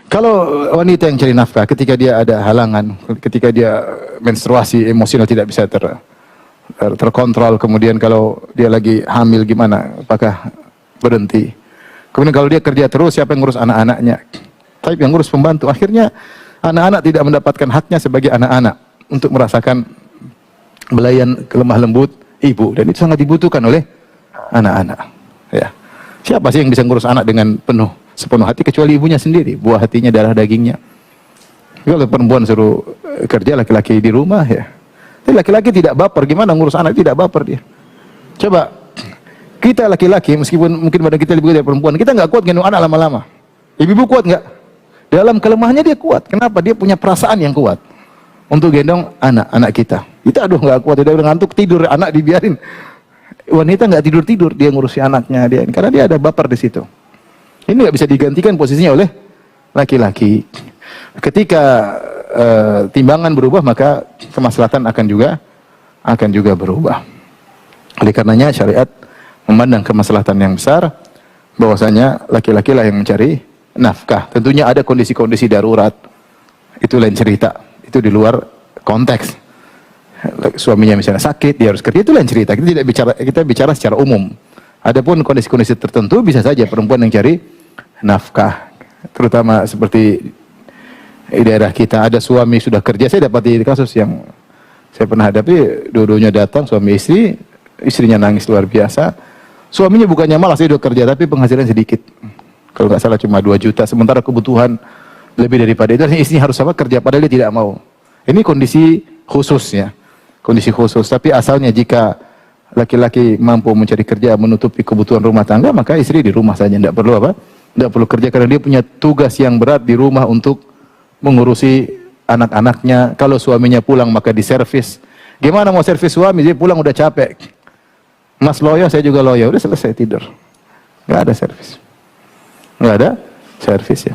Kalau wanita yang cari nafkah ketika dia ada halangan, ketika dia menstruasi emosional tidak bisa terkontrol, kemudian kalau dia lagi hamil gimana, apakah berhenti? Kemudian kalau dia kerja terus, siapa yang ngurus anak-anaknya? Tapi yang ngurus pembantu. Akhirnya anak-anak tidak mendapatkan haknya sebagai anak-anak untuk merasakan belayan kelemah lembut ibu, dan itu sangat dibutuhkan oleh anak-anak. Ya. Siapa sih yang bisa ngurus anak dengan sepenuh hati kecuali ibunya sendiri, buah hatinya, darah dagingnya. Kalau perempuan suruh kerja, laki-laki di rumah ya. Tapi laki-laki tidak baper, gimana ngurus anak tidak baper dia. Coba kita laki-laki, meskipun mungkin badan kita lebih gede dari perempuan, kita nggak kuat gendong anak lama-lama. Ibu-ibu kuat nggak? Dalam kelemahannya dia kuat. Kenapa? Dia punya perasaan yang kuat untuk gendong anak-anak kita. Kita aduh nggak kuat, udah ngantuk tidur, anak dibiarin. Wanita nggak tidur-tidur, dia ngurusi anaknya dia, karena dia ada baper di situ. Ini nggak bisa digantikan posisinya oleh laki-laki. Ketika timbangan berubah, maka kemaslahatan akan juga berubah. Oleh karenanya syariat memandang kemaslahatan yang besar, bahwasanya laki-laki lah yang mencari nafkah. Tentunya ada kondisi-kondisi darurat, itu lain cerita, itu di luar konteks. Suaminya misalnya sakit, dia harus kerja, itu lain cerita. Kita bicara secara umum. Adapun kondisi-kondisi tertentu bisa saja perempuan yang cari nafkah, terutama seperti di daerah kita ada suami sudah kerja. Saya dapati kasus yang saya pernah hadapi, dua-duanya datang suami istri, istrinya nangis luar biasa. Suaminya bukannya malas, dia udah kerja tapi penghasilan sedikit, kalau nggak salah cuma 2 juta, sementara kebutuhan lebih daripada itu. Istrinya harus sama kerja padahal dia tidak mau. Ini kondisi khusus ya, kondisi khusus. Tapi asalnya jika laki-laki mampu mencari kerja menutupi kebutuhan rumah tangga, maka istri di rumah saja, tidak perlu apa? Tidak perlu kerja, karena dia punya tugas yang berat di rumah untuk mengurusi anak-anaknya. Kalau suaminya pulang maka diservis. Gimana mau servis suami? Dia pulang udah capek. Mas loyo, saya juga loyo. Udah selesai tidur. Nggak ada servis. Nggak ada servis ya.